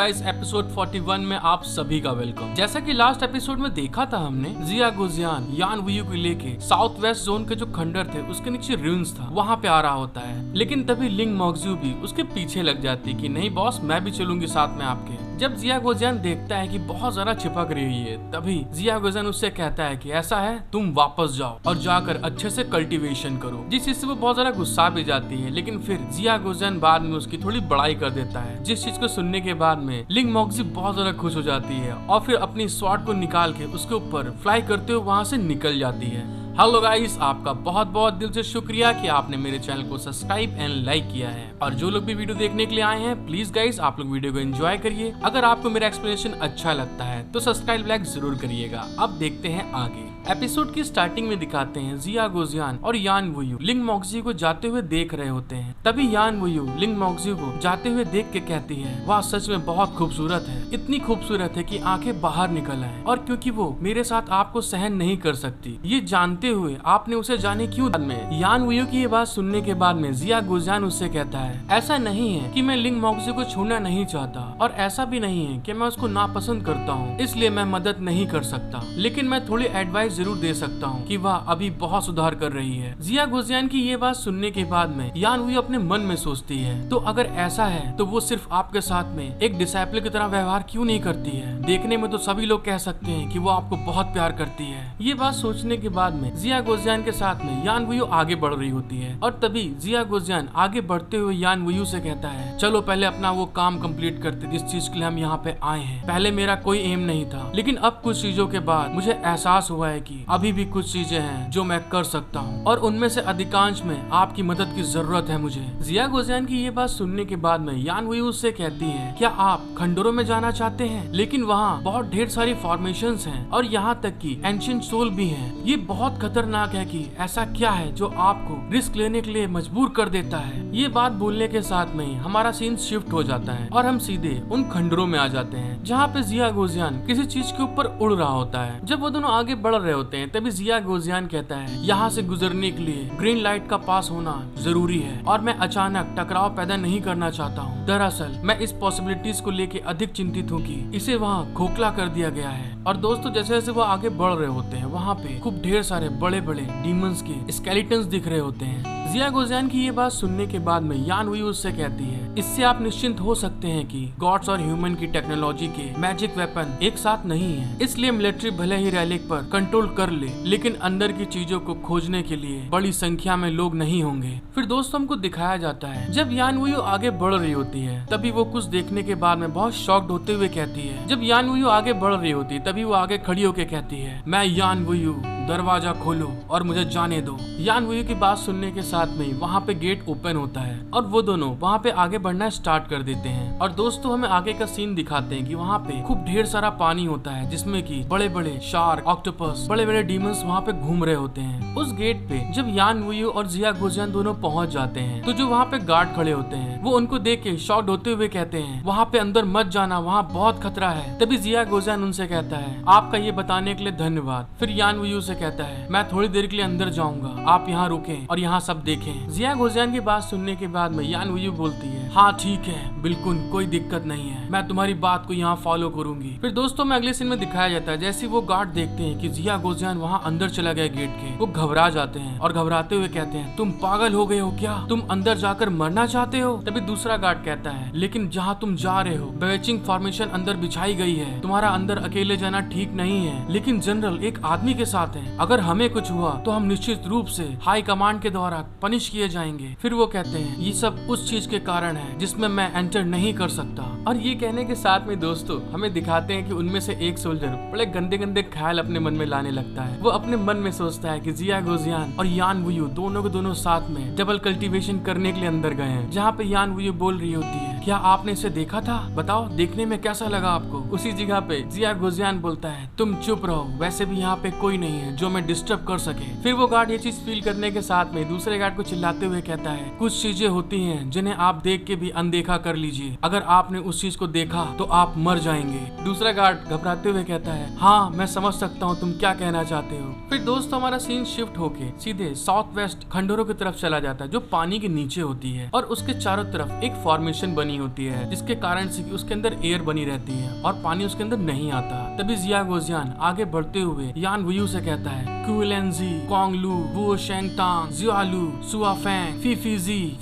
Guys, episode 41 में आप सभी का वेलकम। जैसा कि लास्ट एपिसोड में देखा था हमने, जिया गोजियान यान वुयू को लेके साउथ वेस्ट जोन के जो खंडर थे उसके नीचे रूइंस था, वहाँ पे आ रहा होता है। लेकिन तभी लिंग मोक्जू भी उसके पीछे लग जाती कि नहीं बॉस, मैं भी चलूंगी साथ में आपके। जब जिया गोजियान देखता है कि बहुत ज्यादा चिपक रही है, तभी जिया गोजियान उससे कहता है कि ऐसा है, तुम वापस जाओ और जाकर अच्छे से कल्टीवेशन करो। जिस चीज से वो बहुत ज्यादा गुस्सा भी जाती है, लेकिन फिर जिया गोजियान बाद में उसकी थोड़ी बड़ाई कर देता है, जिस चीज को सुनने के बाद में लिंग मोक्जू बहुत ज्यादा खुश हो जाती है और फिर अपनी स्वॉर्ड को निकाल के उसके ऊपर फ्लाई करते हुए वहाँ से निकल जाती है। हेलो गाइस, आपका बहुत बहुत दिल से शुक्रिया कि आपने मेरे चैनल को सब्सक्राइब एंड लाइक किया है। और जो लोग भी वीडियो देखने के लिए आए हैं, प्लीज गाइस आप लोग वीडियो को एंजॉय करिए। अगर आपको मेरा एक्सप्लेनेशन अच्छा लगता है तो सब्सक्राइब लाइक जरूर करिएगा। अब देखते हैं आगे। एपिसोड की स्टार्टिंग में दिखाते हैं जिया गोजियान और यान वुयू लिंग मोक्जू को जाते हुए देख रहे होते हैं। तभी यान वुयू लिंग मोक्जू को जाते हुए देख के कहती है, वाह सच में बहुत खूबसूरत है, इतनी खूबसूरत है कि आंखें बाहर निकल आए। और क्योंकि वो मेरे साथ आपको सहन नहीं कर सकती, ये जानते हुए आपने उसे जाने क्यों। में यान वुयू की ये बात सुनने के बाद में जिया गोजियान उससे कहता है, ऐसा नहीं है कि मैं लिंग मोक्जू को छूना नहीं चाहता, और ऐसा भी नहीं है कि मैं उसको नापसंद करता हूँ, इसलिए मैं मदद नहीं कर सकता। लेकिन मैं थोड़ी एडवाइस जरूर दे सकता हूँ कि वह अभी बहुत सुधार कर रही है। जिया गोजियान की ये बात सुनने के बाद में यान वुयू अपने मन में सोचती है, तो अगर ऐसा है तो वो सिर्फ आपके साथ में एक डिसाइपल की तरह व्यवहार क्यों नहीं करती है। देखने में तो सभी लोग कह सकते हैं कि वो आपको बहुत प्यार करती है। ये बात सोचने के बाद में जिया गोजियान के साथ में यान वुयू आगे बढ़ रही होती है, और तभी जिया गोजियान आगे बढ़ते हुए यान वुयू से कहता है, चलो पहले अपना वो काम कंप्लीट करते जिस चीज के लिए हम यहाँ पे आए हैं। पहले मेरा कोई एम नहीं था, लेकिन अब कुछ चीजों के बाद मुझे एहसास हुआ है कि अभी भी कुछ चीजें हैं जो मैं कर सकता हूँ, और उनमें से अधिकांश में आपकी मदद की जरूरत है मुझे। जिया गोजियान की ये बात सुनने के बाद में यान वुयू उससे कहती है, क्या आप खंडरों में जाना चाहते हैं? लेकिन वहाँ बहुत ढेर सारी फॉर्मेशंस हैं और यहाँ तक कि एंशिएंट सोल भी हैं। ये बहुत खतरनाक है कि ऐसा क्या है जो आपको रिस्क लेने के लिए मजबूर कर देता है। ये बात बोलने के साथ में ही हमारा सीन शिफ्ट हो जाता है और हम सीधे उन खंडरों में आ जाते हैं जहाँ पे जिया गोजियान किसी चीज के ऊपर उड़ रहा होता है। जब वो दोनों आगे बढ़ रहे होते हैं, तभी जिया गोजियान कहता है, यहाँ से गुजरने के लिए ग्रीन लाइट का पास होना जरूरी है, और मैं अचानक टकराव पैदा नहीं करना चाहता हूँ। दरअसल मैं इस पॉसिबिलिटीज को लेके अधिक चिंतित हूँ कि इसे वहाँ खोखला कर दिया गया है। और दोस्तों, जैसे जैसे वो आगे बढ़ रहे होते हैं, वहाँ पे खूब ढेर सारे बड़े बड़े डीमंस के स्केलेटन्स दिख रहे होते हैं। जिया गोजियान की ये बात सुनने के बाद में यान वुयू उससे कहती है, इससे आप निश्चिंत हो सकते हैं कि गॉड्स और ह्यूमन की टेक्नोलॉजी के मैजिक वेपन एक साथ नहीं है, इसलिए मिलिट्री भले ही रैलिक पर कंट्रोल कर ले, लेकिन अंदर की चीजों को खोजने के लिए बड़ी संख्या में लोग नहीं होंगे। फिर दोस्तों, हमको दिखाया जाता है जब यान वुयू आगे बढ़ रही होती है, तभी वो कुछ देखने के बाद में बहुत शॉक्ड होते हुए कहती है। जब यान वुयू आगे बढ़ रही होती है, तभी वो आगे खड़ी होकर कहती है, मैं यान वुयू, दरवाजा खोलो और मुझे जाने दो। यान वुयू की बात सुनने के साथ में वहाँ पे गेट ओपन होता है और वो दोनों वहाँ पे आगे बढ़ना स्टार्ट कर देते हैं। और दोस्तों, हमें आगे का सीन दिखाते हैं कि वहाँ पे खूब ढेर सारा पानी होता है, जिसमें कि बड़े बड़े शार्क, ऑक्टोपस, बड़े बड़े डीमंस वहाँ पे घूम रहे होते हैं। उस गेट पे जब यान वुयू और जिया गोजियान दोनों पहुँच जाते हैं, तो जो वहाँ पे गार्ड खड़े होते हैं, वो उनको देख के शॉक्ड होते हुए कहते हैं, वहाँ पे अंदर मत जाना, वहाँ बहुत खतरा है। तभी जिया गोजियान उनसे कहता है, आपका ये बताने के लिए धन्यवाद। फिर यान वुयू से कहता है, मैं थोड़ी देर के लिए अंदर जाऊंगा, आप यहाँ रुकें और यहाँ सब देखें। जिया गोजियान की बात सुनने के बाद में यान वुयू बोलती है, हाँ ठीक है, बिल्कुल कोई दिक्कत नहीं है, मैं तुम्हारी बात को यहाँ फॉलो करूंगी। फिर दोस्तों, में अगले सीन में दिखाया जाता है जैसे वो गार्ड देखते हैं कि जिया गोजियान वहाँ अंदर चला गया गेट के, वो घबरा जाते हैं और घबराते हुए कहते हैं, तुम पागल हो गए हो क्या? तुम अंदर जाकर मरना चाहते हो? तभी दूसरा गार्ड कहता है, लेकिन जहाँ तुम जा रहे हो बेचिंग फॉर्मेशन अंदर बिछाई गई है, तुम्हारा अंदर अकेले जाना ठीक नहीं है। लेकिन जनरल एक आदमी के साथ है, अगर हमें कुछ हुआ तो हम निश्चित रूप से हाई कमांड के द्वारा पनिश किए जाएंगे। फिर वो कहते हैं, ये सब उस चीज के कारण है जिसमें मैं एंटर नहीं कर सकता। और ये कहने के साथ में दोस्तों, हमें दिखाते हैं कि उनमें से एक सोल्जर बड़े गंदे गंदे ख्याल अपने मन में लाने लगता है। वो अपने मन में सोचता है कि जिया गोजियान और यान वुयू दोनों के दोनों साथ में डबल कल्टीवेशन करने के लिए अंदर गए हैं, जहाँ पे यान वुयू बोल रही होती है, क्या आपने इसे देखा था? बताओ देखने में कैसा लगा आपको? उसी जगह पे जिया गोजियान बोलता है, तुम चुप रहो, वैसे भी यहाँ पे कोई नहीं है जो मैं डिस्टर्ब कर सके। फिर वो गार्ड ये चीज फील करने के साथ में दूसरे गार्ड को चिल्लाते हुए कहता है, कुछ चीजें होती हैं जिन्हें आप देख के भी अनदेखा कर लीजिए, अगर आपने उस चीज को देखा तो आप मर जाएंगे। दूसरा गार्ड घबराते हुए कहता है, हाँ मैं समझ सकता हूँ तुम क्या कहना चाहते हो। फिर दोस्त, हमारा सीन शिफ्ट होके सीधे साउथ वेस्ट खंडरों की तरफ चला जाता है, जो पानी के नीचे होती है, और उसके चारों तरफ एक फॉर्मेशन बनी होती है, जिसके कारण से उसके अंदर एयर बनी रहती है और पानी उसके अंदर नहीं आता। तभी जिया गोजियान आगे बढ़ते हुए यान वुयू से कहता है, क्यूलेंजी, कोंगलू, वो शेंगटांग, जियालू, सुआफेंग,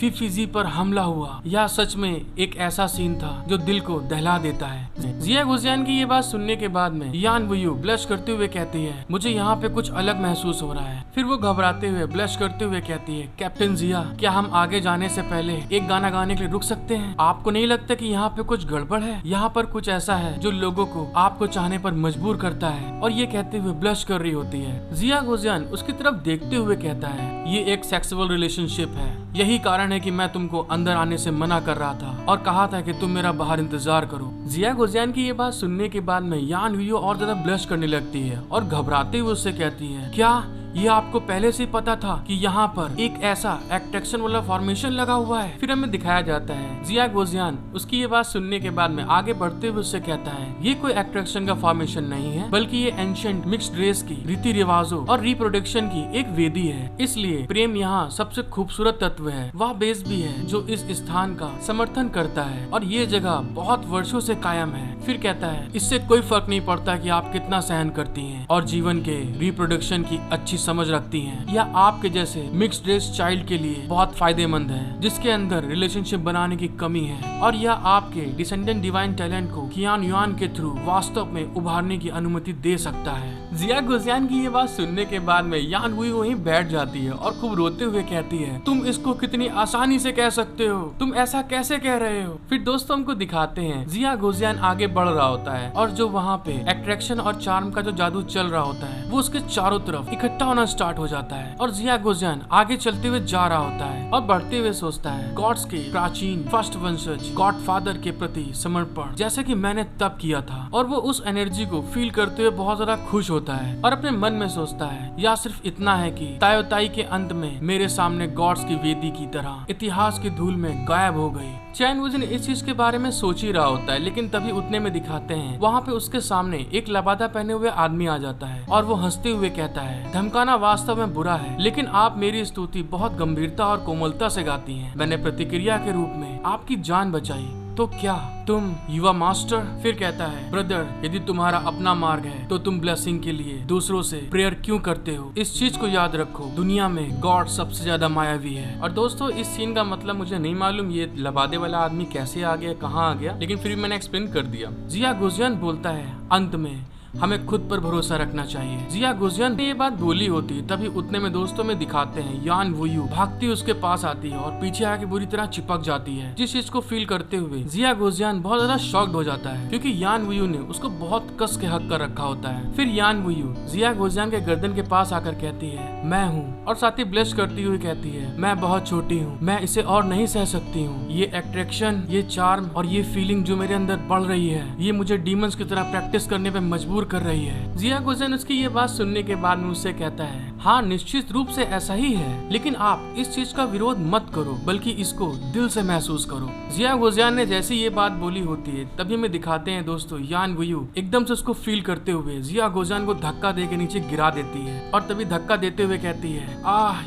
फिफीजी पर हमला हुआ। यह सच में एक ऐसा सीन था जो दिल को दहला देता है। जिया गोजियान की ये बात सुनने के बाद में यान वुयू ब्लश करते हुए कहती है, मुझे यहाँ पे कुछ अलग महसूस हो रहा है। फिर वो घबराते हुए ब्लश करते हुए कहती है, कैप्टन जिया, क्या हम आगे जाने से पहले एक गाना गाने के लिए रुक सकते हैं? आपको नहीं लगता कि यहाँ पे कुछ गड़बड़ है? यहाँ पर कुछ ऐसा है जो लोगों को आपको चाहने पर मजबूर करता है। और ये कहते हुए ब्लश कर रही होती है। जिया गोजियान उसकी तरफ देखते हुए कहता है, ये एक सेक्सुअल रिलेशनशिप है, यही कारण है कि मैं तुमको अंदर आने से मना कर रहा था और कहा था कि तुम मेरा बाहर इंतजार करो। जिया गोजियान की ये बात सुनने के बाद में यान वुयू और ज्यादा ब्लश करने लगती है और घबराते हुए उससे कहती है, क्या ये आपको पहले से पता था कि यहाँ पर एक ऐसा एट्रैक्शन वाला फॉर्मेशन लगा हुआ है? फिर हमें दिखाया जाता है जिया गोजियान उसकी ये बात सुनने के बाद में आगे बढ़ते हुए उससे कहता है, ये कोई एट्रैक्शन का फॉर्मेशन नहीं है, बल्कि ये एंशिएंट मिक्स्ड रेस की रीति रिवाजों और रिप्रोडक्शन की एक वेदी है। इसलिए प्रेम यहाँ सबसे खूबसूरत तत्व है, वह बेस भी है जो इस स्थान का समर्थन करता है और ये जगह बहुत वर्षों से कायम है। फिर कहता है, इससे कोई फर्क नहीं पड़ता कि आप कितना सहन करती हैं और जीवन के रिप्रोडक्शन की अच्छी समझ रखती हैं। यह आपके जैसे मिक्स्ड रेस चाइल्ड के लिए बहुत फायदेमंद है, जिसके अंदर रिलेशनशिप बनाने की कमी है, और यह आपके डिसेंडेंट डिवाइन टैलेंट को कियान युआन के थ्रू वास्तव में उभारने की अनुमति दे सकता है। जिया गोजियान की ये बात सुनने के बाद में यान वुयू वहीं बैठ जाती है और खूब रोते हुए कहती है, तुम इसको कितनी आसानी से कह सकते हो, तुम ऐसा कैसे कह रहे हो? फिर दोस्तों हमको दिखाते हैं जिया गोजियान आगे बढ़ रहा होता है और जो वहाँ पे एट्रैक्शन और चार्म का जो जादू चल रहा होता है वो उसके चारों तरफ इकट्ठा होना स्टार्ट हो जाता है और जिया गोजियान आगे चलते हुए जा रहा होता है और बढ़ते हुए सोचता है, गॉड्स के प्राचीन फर्स्ट वंशज गॉड फादर के प्रति समर्पण जैसे कि मैंने तब किया था। और वो उस एनर्जी को फील करते हुए बहुत ज्यादा खुश होता है और अपने मन में सोचता है, या सिर्फ इतना है कि तायोताई के अंत में मेरे सामने गॉड्स की वेदी की तरह इतिहास की धूल में गायब हो गई। चैन वुजिन इस चीज के बारे में सोच ही रहा होता है, लेकिन तभी उतने में दिखाते हैं वहाँ पे उसके सामने एक लबादा पहने हुए आदमी आ जाता है और वो हंसते हुए कहता है, धमकाना वास्तव में बुरा है, लेकिन आप मेरी स्तुति बहुत गंभीरता और कोमलता से गाती हैं। मैंने प्रतिक्रिया के रूप में आपकी जान बचाई, तो क्या तुम युवा मास्टर? फिर कहता है, ब्रदर, यदि तुम्हारा अपना मार्ग है तो तुम ब्लेसिंग के लिए दूसरों से प्रेयर क्यों करते हो? इस चीज को याद रखो, दुनिया में गॉड सबसे ज्यादा मायावी है। और दोस्तों, इस सीन का मतलब मुझे नहीं मालूम ये लबादे वाला आदमी कैसे आ गया, कहाँ आ गया, लेकिन फिर भी मैंने एक्सप्लेन कर दिया। जिया गोजियान बोलता है, अंत में हमें खुद पर भरोसा रखना चाहिए। जिया गोजियान ने ये बात बोली होती तभी उतने में दोस्तों में दिखाते हैं यान वुयू भागती उसके पास आती है और पीछे आके बुरी तरह चिपक जाती है। जिस चीज को फील करते हुए जिया गोजियान बहुत ज्यादा शॉक्ड हो जाता है, क्योंकि यान वुयू ने उसको बहुत कस के हक कर रखा होता है। फिर यान वुयू जिया गोजियान के गर्दन के पास आकर कहती है, मैं हूँ, और साथ ही ब्लश करती हुई कहती है, मैं बहुत छोटी हूँ, मैं इसे और नहीं सह सकती हूँ। ये एट्रैक्शन, ये चार्म और ये फीलिंग जो मेरे अंदर बढ़ रही है, ये मुझे डीमंस की तरह प्रैक्टिस करने पे मजबूर कर रही है। जिया गोजियान उसकी ये बात सुनने के बाद में उससे कहता है, हाँ निश्चित रूप से ऐसा ही है, लेकिन आप इस चीज का विरोध मत करो, बल्कि इसको दिल से महसूस करो। जिया गोजियान ने जैसे ये बात बोली होती है तभी हमें दिखाते हैं दोस्तों यान वुयू एकदम से उसको फील करते हुए जिया गोजियान को धक्का दे के नीचे गिरा देती है और तभी धक्का देते हुए कहती है,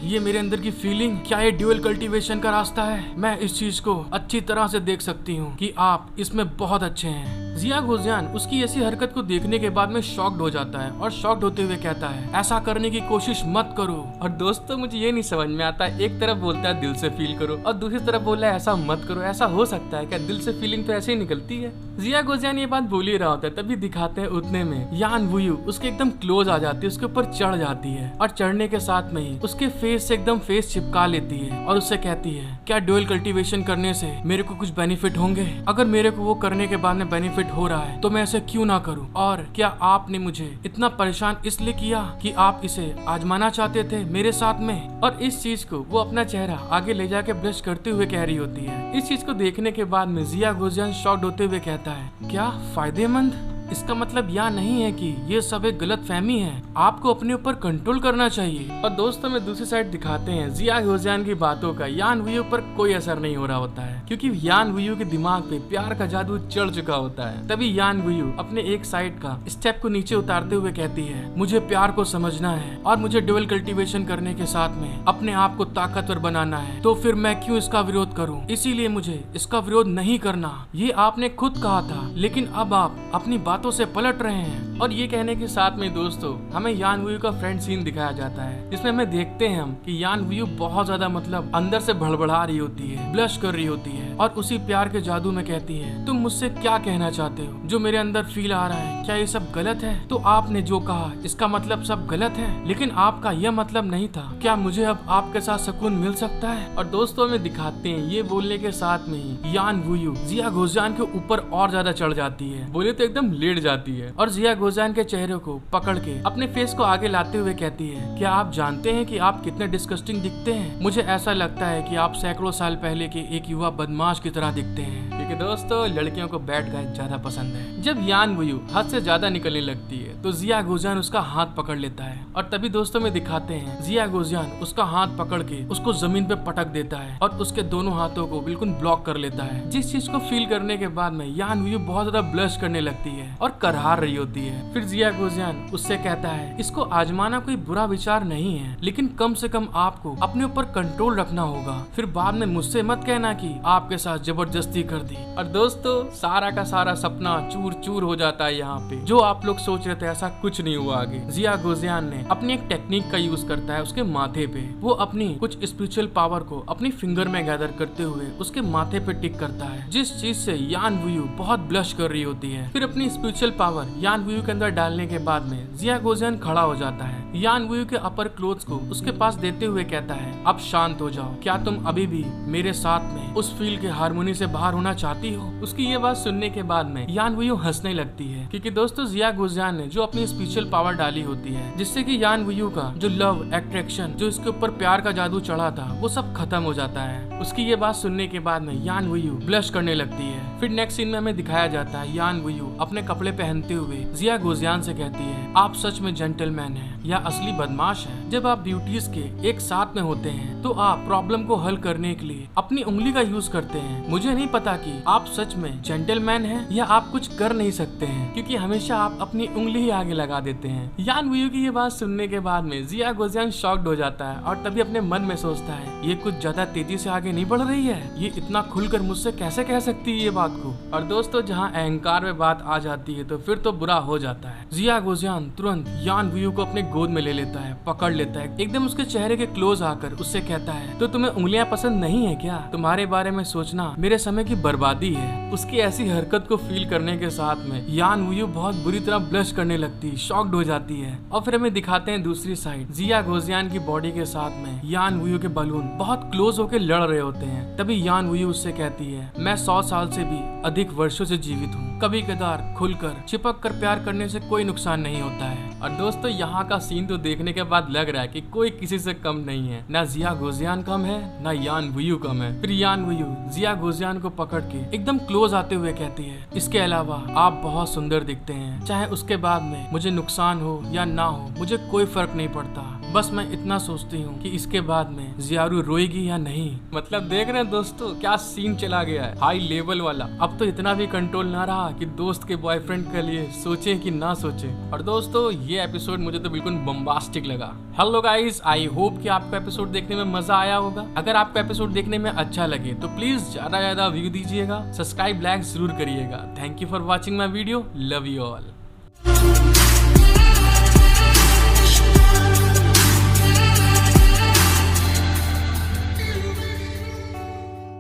ये मेरे अंदर की फीलिंग, क्या ये ड्यूअल कल्टीवेशन का रास्ता है? मैं इस चीज को अच्छी तरह से देख सकती हूँ कि आप इसमें बहुत अच्छे हैं। जिया गोजियान उसकी ऐसी हरकत को देखने के बाद में शॉक्ड हो जाता है और शॉक्ड होते हुए कहता है, ऐसा करने की कोशिश मत करो। और दोस्तों, मुझे ये नहीं समझ में आता, एक तरफ बोलता है दिल से फील करो और दूसरी तरफ बोला है ऐसा मत करो। ऐसा हो सकता है क्या? दिल से फीलिंग तो ऐसे ही निकलती है। जिया गोजियान ये बात बोल ही रहा होता है तभी दिखाते हैं उतने में यान वुयू उसके एकदम क्लोज आ जाती है, उसके ऊपर चढ़ जाती है और चढ़ने के साथ में ही उसके फेस से एकदम फेस चिपका लेती है और उससे कहती है, क्या ड्यूअल कल्टीवेशन करने से मेरे को कुछ बेनिफिट होंगे? अगर मेरे को वो करने के बाद में बेनिफिट हो रहा है तो मैं ऐसे क्यों ना करूं? और क्या आपने मुझे इतना परेशान इसलिए किया कि आप इसे आजमाना चाहते थे मेरे साथ में? और इस चीज को वो अपना चेहरा आगे ले जाके ब्रश करते हुए कह रही होती है। इस चीज को देखने के बाद में जिया गोजियान शॉक्ड होते हुए कहता है, क्या फायदेमंद? इसका मतलब यह नहीं है कि ये सब एक गलत फहमी है, आपको अपने ऊपर कंट्रोल करना चाहिए। और दोस्तों में दूसरी साइड दिखाते हैं जिया गोजियान की बातों का यान वुयू पर कोई असर नहीं हो रहा होता है, क्योंकि यान वुयू के दिमाग पे प्यार का जादू चढ़ चुका होता है। तभी यान वुयू अपने एक साइड का स्टेप को नीचे उतारते हुए कहती है, मुझे प्यार को समझना है और मुझे ड्यूअल कल्टीवेशन करने के साथ में अपने आप को ताकतवर बनाना है, तो फिर मैं क्यों इसका विरोध करूं? इसीलिए मुझे इसका विरोध नहीं करना। ये आपने खुद कहा था, लेकिन अब आप अपनी बातों से पलट रहे हैं। और ये कहने के साथ में दोस्तों हमें यान वुयू का फ्रेंड सीन दिखाया जाता है, जिसमें हमें देखते हैं हम कि यान वुयू बहुत ज्यादा मतलब अंदर से भड़बड़ा रही होती है, ब्लश कर रही होती है और उसी प्यार के जादू में कहती है, तुम मुझसे क्या कहना चाहते हो? जो मेरे अंदर फील आ रहा है, क्या ये सब गलत है? तो आपने जो कहा इसका मतलब सब गलत है, लेकिन आपका यह मतलब नहीं था। क्या मुझे अब आपके साथ सुकून मिल सकता है? और दोस्तों में दिखाते हैं ये बोलने के साथ में ही यान वुयू जिया गोजियान के ऊपर और ज्यादा चढ़ जाती है, बोले तो एकदम लेट जाती है और जिया गोजियान के चेहरे को पकड़ के अपने फेस को आगे लाते हुए कहती है, क्या आप जानते हैं कि आप कितने डिस्गस्टिंग दिखते हैं? मुझे ऐसा लगता है कि आप सैकड़ों साल पहले के एक युवा बदमाश की तरह दिखते हैं। क्योंकि दोस्तों लड़कियों को बैड गाय ज्यादा पसंद है। जब यान वुयू हद से ज्यादा निकलने लगती है तो जिया गोजियान उसका हाथ पकड़ लेता है और तभी दोस्तों में दिखाते हैं जिया गोजियान उसका हाथ पकड़ के उसको जमीन पे पटक देता है और उसके दोनों हाथों को बिल्कुल ब्लॉक कर लेता है। जिस चीज को फील करने के बाद में यान वुयू बहुत ज्यादा ब्लश करने लगती है और करहार रही होती है। फिर जिया गोजियान उससे कहता है, इसको आजमाना कोई बुरा विचार नहीं है, लेकिन कम से कम आपको अपने ऊपर कंट्रोल रखना होगा। फिर बाद में मुझसे मत कहना कि आपके साथ जबरदस्ती कर दी। और दोस्तों सारा का सारा सपना चूर चूर हो जाता है यहाँ पे। जो आप लोग सोच रहे थे ऐसा कुछ नहीं हुआ आगे। जिया गोजियान ने अपनी एक टेक्निक का यूज करता है उसके माथे पे। वो अपनी कुछ स्पिरिचुअल पावर को अपनी फिंगर में गैदर करते हुए उसके माथे पे टिक करता है, जिस चीज से यान वुयू बहुत ब्लश कर रही होती है। फिर अपनी स्पिरिचुअल पावर यान वुयू के अंदर डालने के बाद में जिया गोजियान खड़ा हो जाता है। यान वुयू के अपर क्लोथ्स को उसके पास देते हुए कहता है, अब शांत हो जाओ। क्या तुम अभी भी मेरे साथ में उस फील के हारमोनी से बाहर होना चाहती हो? उसकी ये बात सुनने के बाद में यान वुयू हंसने लगती है, क्योंकि दोस्तों जिया गोजियान ने जो अपनी स्पिरिचुअल पावर डाली होती है, जिससे कि यान वुयू का जो लव अट्रैक्शन, जो इसके ऊपर प्यार का जादू चढ़ा था, वो सब खत्म हो जाता है। उसकी ये बात सुनने के बाद में यान वुयू ब्लश करने लगती है। फिर नेक्स्ट सीन में हमें दिखाया जाता है यान वुयू अपने कपड़े पहनते हुए जिया गोजियान से कहती है, आप सच में जेंटलमैन हैं या असली बदमाश हैं। जब आप ब्यूटीज के एक साथ में होते हैं तो आप प्रॉब्लम को हल करने के लिए अपनी उंगली का यूज करते हैं। मुझे नहीं पता कि आप सच में जेंटलमैन हैं या आप कुछ कर नहीं सकते हैं, क्योंकि हमेशा आप अपनी उंगली ही आगे लगा देते हैं। यान वुयू की ये बात सुनने के बाद में जिया गोजियान शॉक्ड हो जाता है और तभी अपने मन में सोचता है, ये कुछ ज्यादा तेजी से आगे नहीं बढ़ रही है, ये इतना खुलकर मुझसे कैसे कह सकती है ये बात को। और दोस्तों जहाँ अहंकार में बात आ जाती है तो फिर तो बुरा हो जाता है। जिया गोजियान तुरंत यान वुयू को अपने गोद में ले लेता है, पकड़ लेता है, एकदम उसके चेहरे के क्लोज आकर उससे कहता है, तो तुम्हें उंगलियां पसंद नहीं है क्या? तुम्हारे बारे में सोचना मेरे समय की बर्बादी है। उसकी ऐसी हरकत को फील करने के साथ में यान वुयू बहुत बुरी तरह ब्लश करने लगती, शॉक्ड हो जाती है। और फिर हमें दिखाते हैं दूसरी साइड जिया गोजियान की बॉडी के साथ में यान वुयू के बलून बहुत क्लोज होकर लड़ रहे होते हैं। तभी यान वुयू उससे कहती है, मैं 100 साल से भी अधिक वर्षों से जीवित हूँ, कभी कदार खुलकर चिपक कर प्यार करने से कोई नुकसान नहीं होता है। और दोस्तों यहाँ का सीन तो देखने के बाद लग रहा है कि कोई किसी से कम नहीं है, ना जिया गोजियान कम है ना यान वुयू कम है। फिर यान वुयू जिया गोजियान को पकड़ के एकदम क्लोज आते हुए कहती है, इसके अलावा आप बहुत सुंदर दिखते हैं, चाहे उसके बाद में मुझे नुकसान हो या ना हो, मुझे कोई फर्क नहीं पड़ता। बस मैं इतना सोचती हूँ कि इसके बाद में जियारू रोएगी या नहीं। मतलब देख रहे हैं दोस्तों क्या सीन चला गया है, हाई लेवल वाला। अब तो इतना भी कंट्रोल ना रहा कि दोस्त के बॉयफ्रेंड के लिए सोचे कि ना सोचे। और दोस्तों ये एपिसोड मुझे तो बिल्कुल बम्बास्टिक लगा। हेलो गाइस, आई होप कि आपको एपिसोड देखने में मजा आया होगा। अगर आपको एपिसोड देखने में अच्छा लगे तो प्लीज ज्यादा व्यू दीजिएगा, सब्सक्राइब लाइक जरूर करिएगा। Thank you for watching my video, love you all.